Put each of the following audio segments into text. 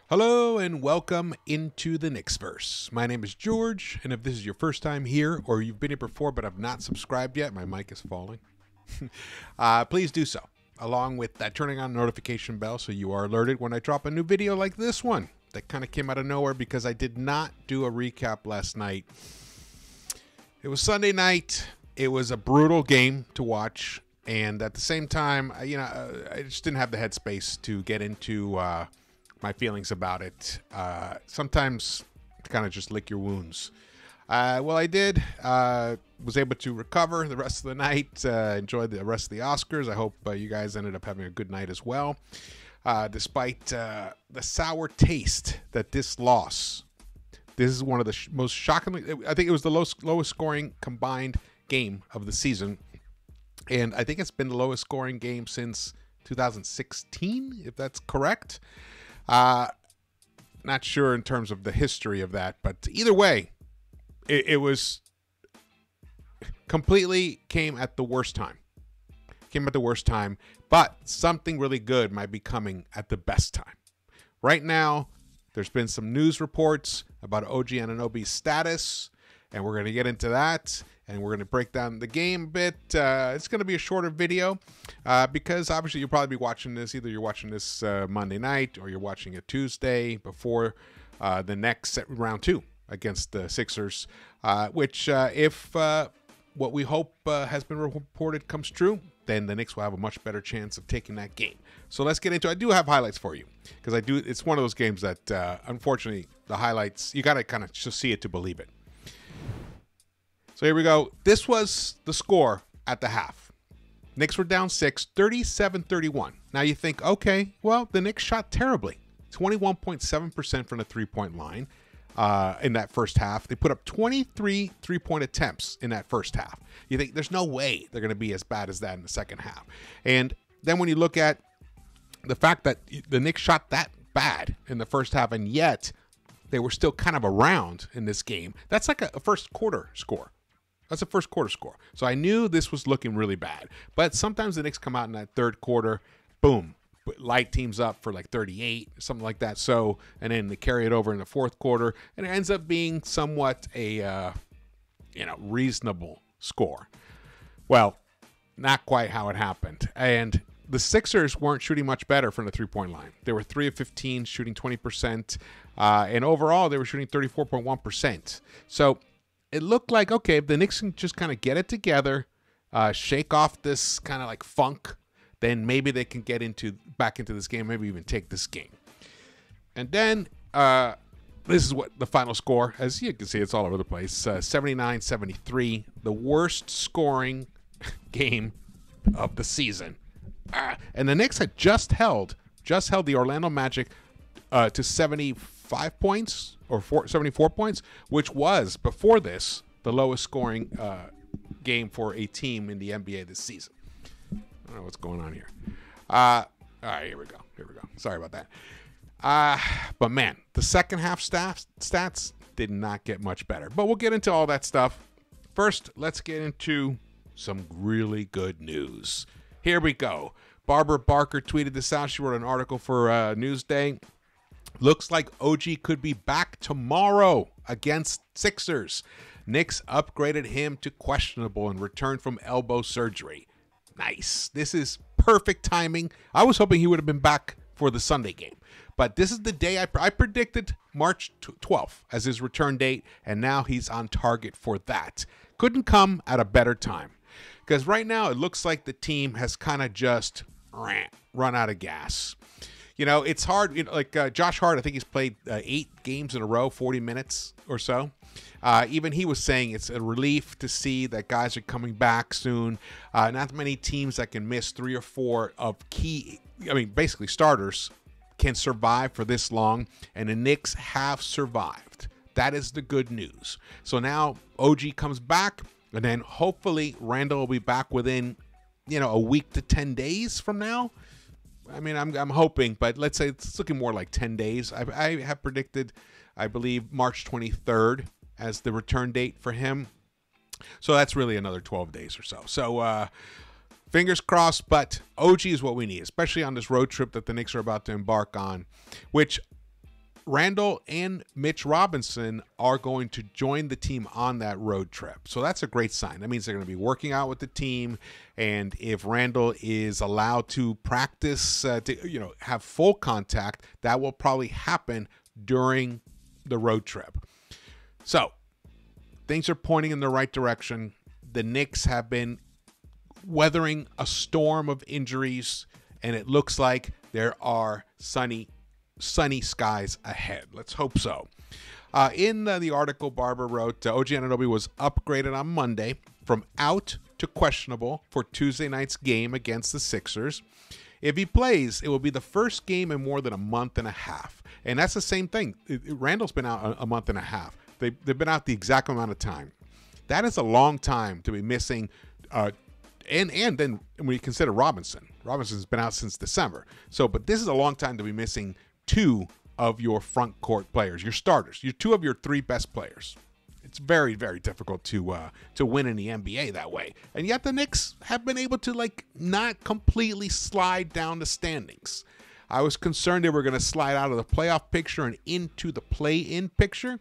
Hello and welcome into the Knicks-Verse. My name is George, and if this is your first time here or you've been here before but have not subscribed yet, my mic is falling, please do so, along with turning on the notification bell so you are alerted when I drop a new video like this one that kind of came out of nowhere because I did not do a recap last night. It was Sunday night. It was a brutal game to watch, and at the same time, I just didn't have the headspace to get into my feelings about it. Sometimes to kind of just lick your wounds. Well, I did. Was able to recover the rest of the night. Enjoyed the rest of the Oscars. I hope you guys ended up having a good night as well. Despite the sour taste that this loss. This is one of the most shockingly. I think it was the lowest scoring combined game of the season. And I think it's been the lowest scoring game since 2016, if that's correct. Not sure in terms of the history of that, but either way, it was completely came at the worst time. But something really good might be coming at the best time. Right now, there's been some news reports about OG Anunoby's status, and we're going to get into that. And we're going to break down the game a bit. It's going to be a shorter video because obviously you'll probably be watching this. Either you're watching this Monday night or you're watching it Tuesday before the next round 2 against the Sixers, which if what we hope has been reported comes true, then the Knicks will have a much better chance of taking that game. So let's get into it. I do have highlights for you because it's one of those games that unfortunately the highlights, you got to kind of just see it to believe it. So here we go. This was the score at the half. Knicks were down 6, 37-31. Now you think, okay, well, the Knicks shot terribly. 21.7% from the three-point line in that first half. They put up 23 three-point attempts in that first half. You think there's no way they're going to be as bad as that in the second half. And then when you look at the fact that the Knicks shot that bad in the first half and yet they were still kind of around in this game, that's like a first quarter score. That's a first quarter score. So I knew this was looking really bad. But sometimes the Knicks come out in that third quarter, boom, light teams up for like 38, something like that. So, and then they carry it over in the fourth quarter, and it ends up being somewhat a, reasonable score. Well, not quite how it happened. And the Sixers weren't shooting much better from the three-point line. They were 3 of 15, shooting 20%. And overall, they were shooting 34.1%. So, it looked like, okay, if the Knicks can just kind of get it together, shake off this kind of like funk, then maybe they can get back into this game, maybe even take this game. And then this is what the final score, as you can see, it's all over the place, 79-73, the worst scoring game of the season. And the Knicks had just held the Orlando Magic to 75 points or 74 points, which was, before this, the lowest scoring game for a team in the NBA this season. I don't know what's going on here. All right, here we go. Sorry about that. But man, the second half stats did not get much better. But we'll get into all that stuff. First, let's get into some really good news. Here we go. Barbara Barker tweeted this out. She wrote an article for Newsday. Looks like OG could be back tomorrow against Sixers. Knicks upgraded him to questionable and returned from elbow surgery. Nice. This is perfect timing. I was hoping he would have been back for the Sunday game. But this is the day I predicted March 12th as his return date, and now he's on target for that. Couldn't come at a better time. Because right now it looks like the team has kind of just run out of gas. You know, it's hard. Josh Hart, I think he's played 8 games in a row, 40 minutes or so. Even he was saying it's a relief to see that guys are coming back soon. Not many teams that can miss 3 or 4 of basically starters can survive for this long, and the Knicks have survived. That is the good news. So now OG comes back, and then hopefully Randall will be back within, a week to 10 days from now. I mean, I'm hoping, but let's say it's looking more like 10 days. I have predicted, I believe, March 23rd as the return date for him. So that's really another 12 days or so. So fingers crossed, but OG is what we need, especially on this road trip that the Knicks are about to embark on, which Randall and Mitch Robinson are going to join the team on that road trip. So that's a great sign. That means they're going to be working out with the team. And if Randall is allowed to practice, to have full contact, that will probably happen during the road trip. So things are pointing in the right direction. The Knicks have been weathering a storm of injuries, and it looks like there are sunny skies ahead. Let's hope so. In the article, Barber wrote, OG Anunoby was upgraded on Monday from out to questionable for Tuesday night's game against the Sixers. If he plays, it will be the first game in more than a month and a half. And that's the same thing. Randall's been out a month and a half. They've been out the exact amount of time. That is a long time to be missing. And then when you consider Robinson's been out since December. But this is a long time to be missing two of your front court players, your starters, two of your three best players. It's very, very difficult to win in the NBA that way. And yet the Knicks have been able to not completely slide down the standings. I was concerned they were going to slide out of the playoff picture and into the play-in picture.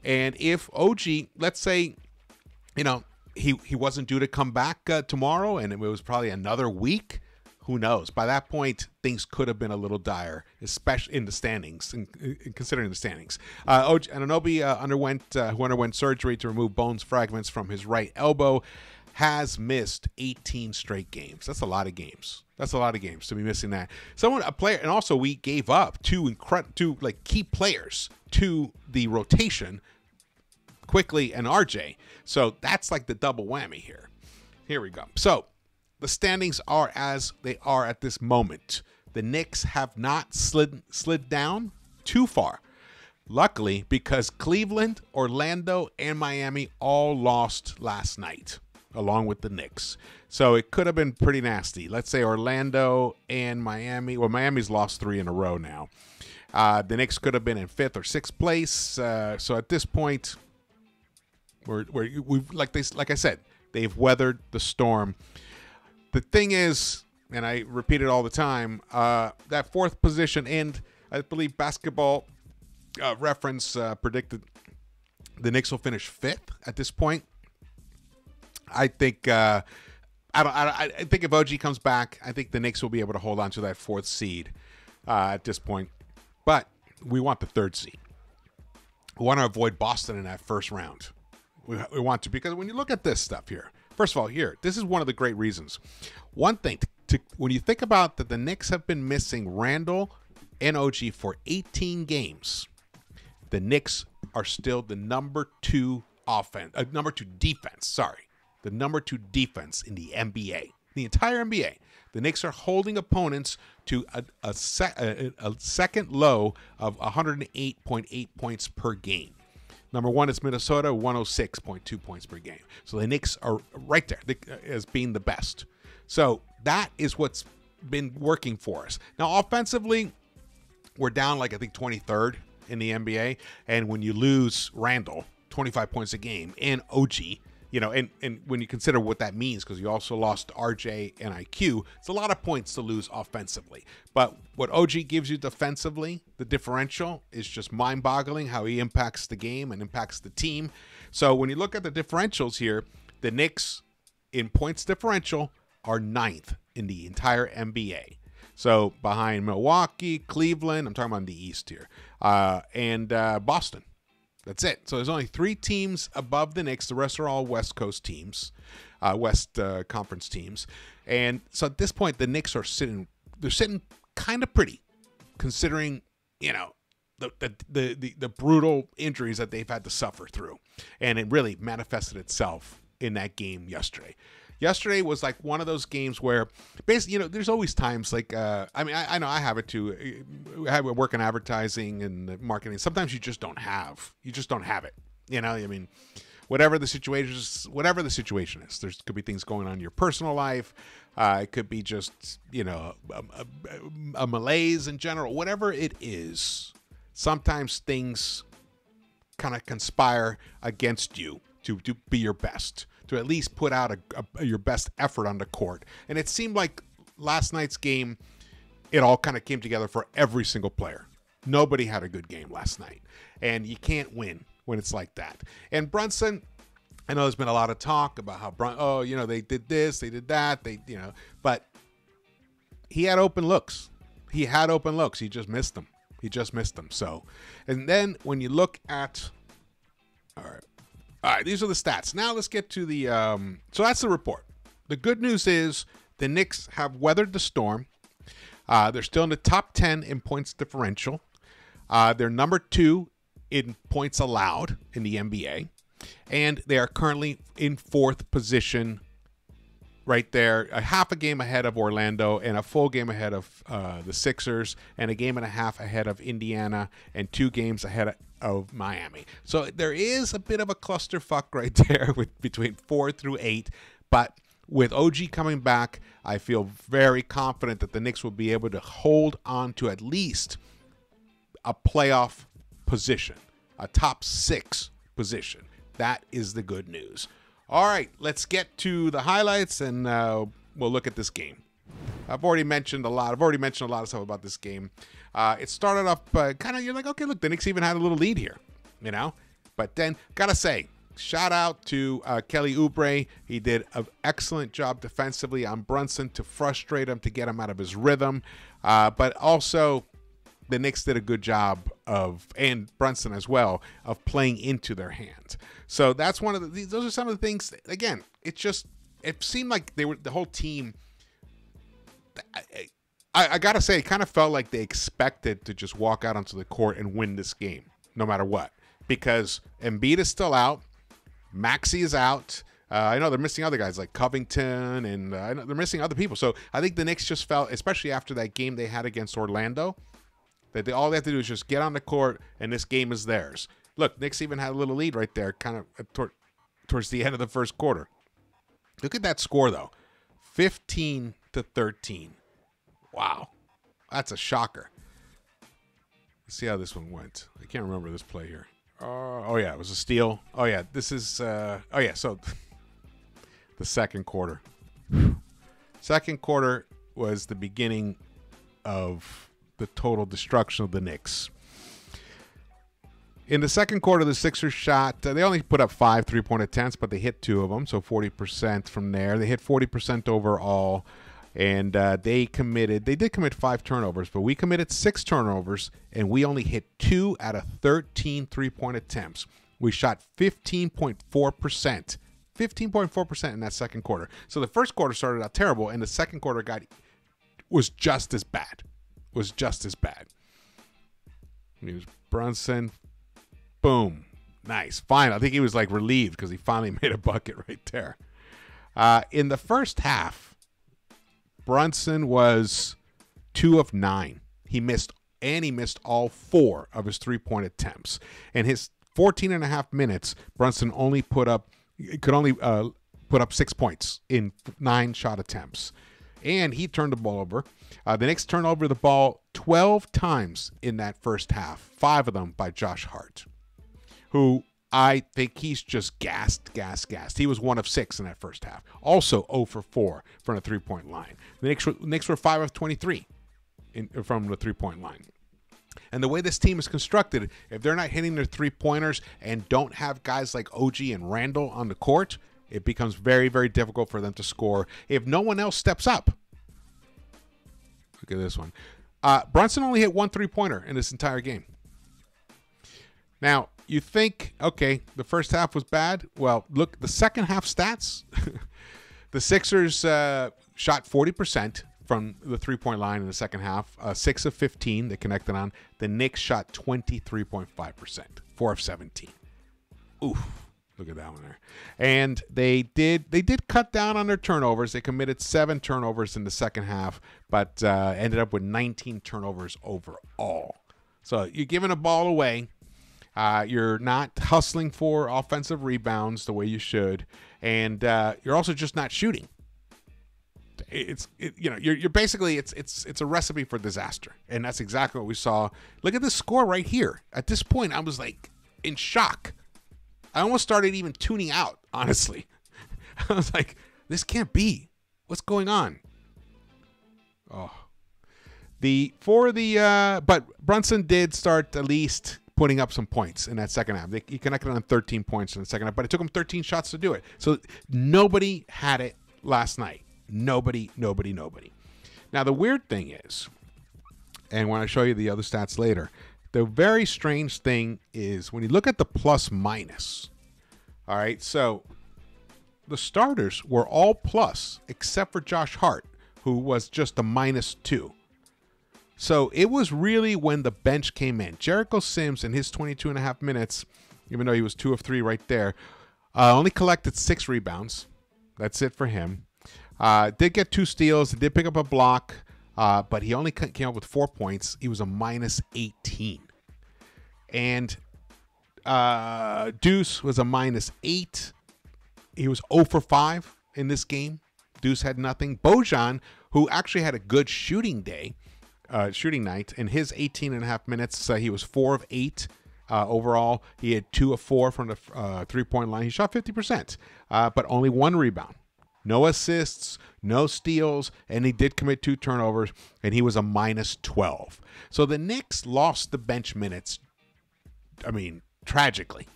And if OG, let's say, he wasn't due to come back tomorrow, and it was probably another week, who knows? By that point, things could have been a little dire, especially in the standings, considering the standings. OG Anunoby, who underwent surgery to remove bones fragments from his right elbow, has missed 18 straight games. That's a lot of games. That's a lot of games to be missing that. A player, and also we gave up two key players to the rotation, Quickly and RJ. So that's like the double whammy here. Here we go. So the standings are as they are at this moment. The Knicks have not slid down too far. Luckily, because Cleveland, Orlando, and Miami all lost last night, along with the Knicks. So it could have been pretty nasty. Let's say Orlando and Miami. Well, Miami's lost 3 in a row now. The Knicks could have been in 5th or 6th place. So at this point, we've like I said, they've weathered the storm. The thing is, and I repeat it all the time, that 4th position, and I believe Basketball Reference predicted the Knicks will finish 5th at this point. I think I think if OG comes back, I think the Knicks will be able to hold on to that 4th seed at this point. But we want the 3rd seed. We want to avoid Boston in that first round. We want to, because when you look at this stuff here, first of all, this is one of the great reasons. One thing, when you think about that the Knicks have been missing Randall and OG for 18 games, the Knicks are still the number 2 defense. The number 2 defense in the NBA, the entire NBA. The Knicks are holding opponents to a second low of 108.8 points per game. Number 1 is Minnesota, 106.2 points per game. So the Knicks are right there as being the best. So that is what's been working for us. Now, offensively, we're down I think 23rd in the NBA. And when you lose Randall, 25 points a game, and OG, and when you consider what that means, because you also lost RJ and IQ, it's a lot of points to lose offensively. But what OG gives you defensively, the differential, is just mind-boggling how he impacts the game and impacts the team. So when you look at the differentials here, the Knicks in points differential are 9th in the entire NBA. So behind Milwaukee, Cleveland, I'm talking about in the East here, and Boston. That's it. So there's only 3 teams above the Knicks. The rest are all West Coast teams, West Conference teams. And so at this point, the Knicks are sitting kind of pretty, considering, the brutal injuries that they've had to suffer through. And it really manifested itself in that game yesterday. Yesterday was like one of those games where basically, there's always times I know I have it too. I work in advertising and marketing. Sometimes you just don't have it. Whatever the situation is, there could be things going on in your personal life. It could be just, a malaise in general, whatever it is. Sometimes things kind of conspire against you to be your best, to at least put out your best effort on the court. And it seemed like last night's game, it all kind of came together for every single player. Nobody had a good game last night. And you can't win when it's like that. And Brunson, I know there's been a lot of talk about how, they did this, they did that, but he had open looks. He just missed them. So, and then when you look at, all right, these are the stats. Now let's get to the, so that's the report. The good news is the Knicks have weathered the storm. They're still in the top 10 in points differential. They're number 2 in points allowed in the NBA. And they are currently in 4th position right there, a half a game ahead of Orlando and a full game ahead of the Sixers and a game and a half ahead of Indiana and 2 games ahead of Miami. So there is a bit of a clusterfuck right there between 4 through 8. But with OG coming back, I feel very confident that the Knicks will be able to hold on to at least a playoff position, a top 6 position. That is the good news. All right, let's get to the highlights, and we'll look at this game. I've already mentioned a lot of stuff about this game. It started off kind of, you're like, okay, look, the Knicks even had a little lead here, But then, gotta say, shout out to Kelly Oubre. He did an excellent job defensively on Brunson to frustrate him, to get him out of his rhythm. But also, the Knicks did a good job and Brunson as well, of playing into their hands. So that's one of those are some of the things. Again, it seemed like the whole team. I gotta say, it kind of felt like they expected to just walk out onto the court and win this game, no matter what, because Embiid is still out, Maxey is out. I know they're missing other guys like Covington, and I know they're missing other people. So I think the Knicks just felt, especially after that game they had against Orlando, that all they have to do is just get on the court, and this game is theirs. Look, Knicks even had a little lead right there, kind of towards the end of the first quarter. Look at that score, though. 15-13. Wow. That's a shocker. Let's see how this one went. I can't remember this play here. Oh, yeah, it was a steal. Oh, yeah, this is, so the second quarter. Second quarter was the beginning of the total destruction of the Knicks. In the second quarter, the Sixers shot, they only put up 5 3-point attempts, but they hit 2 of them, so 40% from there. They hit 40% overall, and they did commit 5 turnovers, but we committed 6 turnovers, and we only hit 2 out of 13 3-point attempts. We shot 15.4%. 15.4% in that second quarter. So the first quarter started out terrible, and the second quarter was just as bad. Here's Brunson. Boom. Nice. Fine. I think he was like relieved because he finally made a bucket right there. In the first half, Brunson was 2 of 9. He missed all 4 of his 3-point attempts. In his 14.5 minutes, Brunson could only put up 6 points in 9 shot attempts. And he turned the ball over. The Knicks turned over the ball 12 times in that first half, 5 of them by Josh Hart, who I think he's just gassed. He was 1 of 6 in that first half. Also 0 for 4 from the 3-point line. The Knicks were 5 of 23 from the 3-point line. And the way this team is constructed, if they're not hitting their 3-pointers and don't have guys like OG and Randall on the court, it becomes very, very difficult for them to score if no one else steps up. Look at this one. Brunson only hit 1 3-pointer in this entire game. Now, you think, okay, the first half was bad. Well, look, the second half stats. The Sixers shot 40% from the 3-point line in the second half. 6 of 15 they connected on. The Knicks shot 23.5%, 4 of 17. Oof. Look at that one there. And they did cut down on their turnovers. They committed 7 turnovers in the second half, but ended up with 19 turnovers overall. So you're giving a ball away. You're not hustling for offensive rebounds the way you should, and you're also just not shooting. You're basically it's a recipe for disaster, and that's exactly what we saw. Look at this score right here. At this point, I was like, in shock. I almost started even tuning out, honestly. I was like, this can't be. What's going on? Oh. But Brunson did start at least putting up some points in that second half. He connected on 13 points in the second half, but it took him 13 shots to do it. So nobody had it last night. Nobody. Now, the weird thing is, and when I show you the other stats later, the very strange thing is when you look at the plus minus, all right, so the starters were all plus except for Josh Hart, who was just a -2. So it was really when the bench came in. Jericho Sims in his 22 and a half minutes, even though he was 2 of 3 right there, only collected 6 rebounds. That's it for him. Did get 2 steals. Did pick up a block. But he only came up with 4 points. He was a -18. And Deuce was a -8. He was 0 for 5 in this game. Deuce had nothing. Bojan, who actually had a good shooting night, in his 18 and a half minutes, he was 4 of 8 overall. He had 2 of 4 from the 3-point line. He shot 50%, but only 1 rebound. No assists, no steals, and he did commit 2 turnovers, and he was a -12. So the Knicks lost the bench minutes, tragically.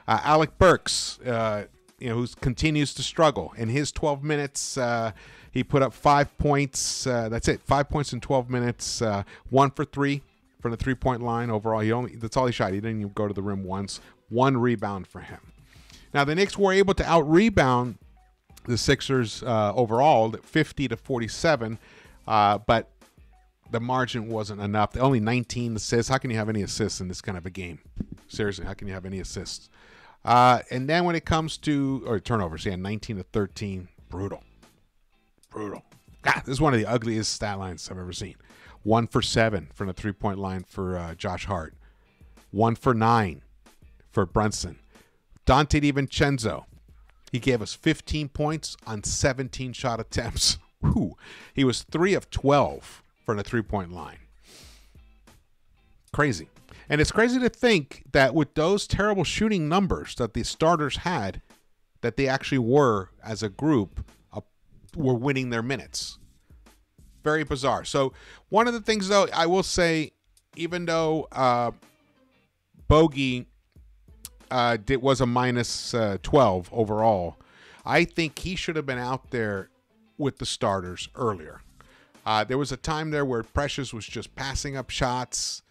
Alec Burks, who continues to struggle. In his 12 minutes, he put up 5 points. That's it, 5 points in 12 minutes, 1 for 3 from the 3-point line overall. That's all he shot. He didn't even go to the rim once. 1 rebound for him. Now, the Knicks were able to out-rebound the Sixers overall, 50-47, but the margin wasn't enough. Only 19 assists. How can you have any assists in this kind of a game? Seriously, how can you have any assists? And then when it comes to turnovers, 19-13, brutal. God, this is one of the ugliest stat lines I've ever seen. 1 for 7 from the 3-point line for Josh Hart. 1 for 9 for Brunson. Dante DiVincenzo. He gave us 15 points on 17 shot attempts. Whew. He was 3 of 12 from the 3-point line. Crazy. And it's crazy to think that with those terrible shooting numbers that the starters had, that they actually were, as a group, were winning their minutes. Very bizarre. So one of the things, though, I will say, even though Bogey was a -12 overall, I think he should have been out there with the starters earlier. There was a time there where Precious was just passing up shots.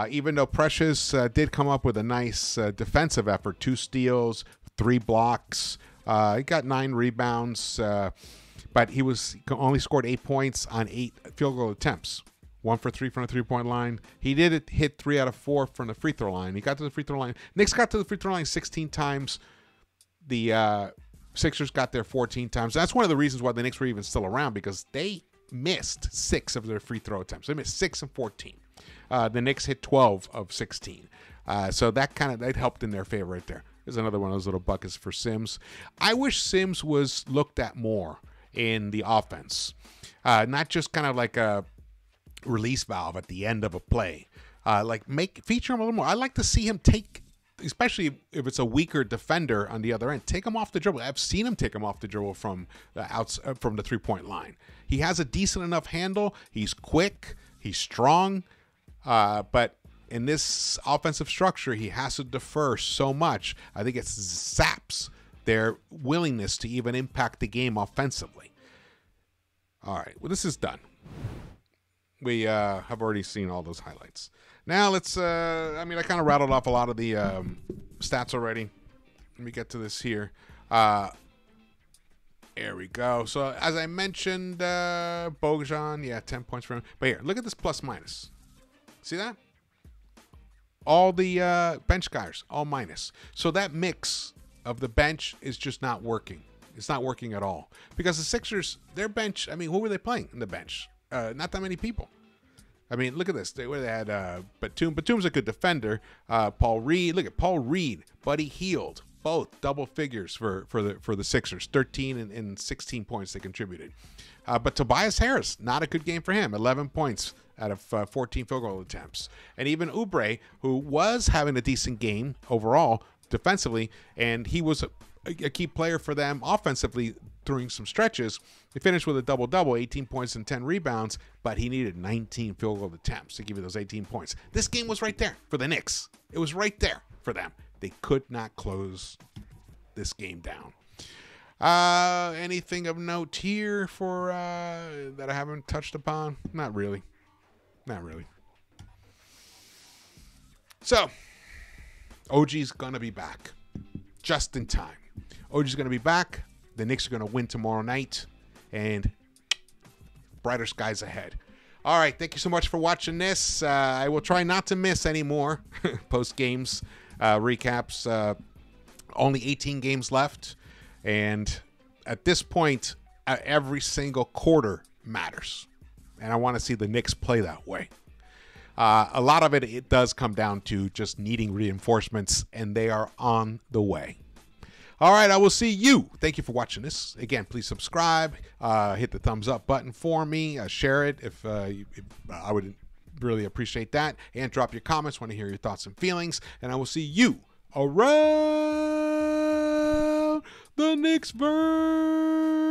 Even though Precious did come up with a nice defensive effort, 2 steals, 3 blocks. He got 9 rebounds, but he only scored 8 points on 8 field goal attempts. 1 for 3 from the 3-point line. He did hit 3 out of 4 from the free throw line. He got to the free throw line. Knicks got to the free throw line 16 times. The Sixers got there 14 times. That's one of the reasons why the Knicks were even still around, because they missed 6 of their free throw attempts. They missed 6 and 14. The Knicks hit 12 of 16. So that helped in their favor right there. There's another one of those little buckets for Sims. I wish Sims was looked at more in the offense. Not just kind of like a release valve at the end of a play. Feature him a little more. I like to see him take, especially if it's a weaker defender on the other end, take him off the dribble. I've seen him take him off the dribble from the 3-point line. He has a decent enough handle. He's quick. He's strong. But in this offensive structure, he has to defer so much. I think it saps their willingness to even impact the game offensively. All right. Well, this is done. We have already seen all those highlights. Now let's, I kind of rattled off a lot of the stats already. Let me get to this here. There we go. So as I mentioned, Bojan, 10 points for him. But here, look at this plus minus. See that? All the bench guys, all minus. So that mix of the bench is just not working. It's not working at all. Because the Sixers, their bench, who were they playing in the bench? Not that many people. Look at this. They had Batum. Batum's a good defender. Paul Reed. Look at Paul Reed. Buddy Hield. Both double figures for the Sixers. 13 and 16 points they contributed. But Tobias Harris, not a good game for him. 11 points. out of 14 field goal attempts. And even Oubre, who was having a decent game overall defensively, and he was a key player for them offensively during some stretches, he finished with a double-double, 18 points and 10 rebounds, but he needed 19 field goal attempts to give you those 18 points. This game was right there for the Knicks. It was right there for them. They could not close this game down. Anything of note here for that I haven't touched upon? Not really. Not really. So, OG's going to be back just in time. OG's going to be back. The Knicks are going to win tomorrow night, and brighter skies ahead. All right, thank you so much for watching this. I will try not to miss any more post-games recaps. Only 18 games left, and at this point, every single quarter matters, and I want to see the Knicks play that way. A lot of it does come down to just needing reinforcements, and they are on the way. All right, I will see you. Thank you for watching this. Again, please subscribe. Hit the thumbs up button for me. Share it if I would really appreciate that. And drop your comments. Want to hear your thoughts and feelings. And I will see you around the Knicks-Verse.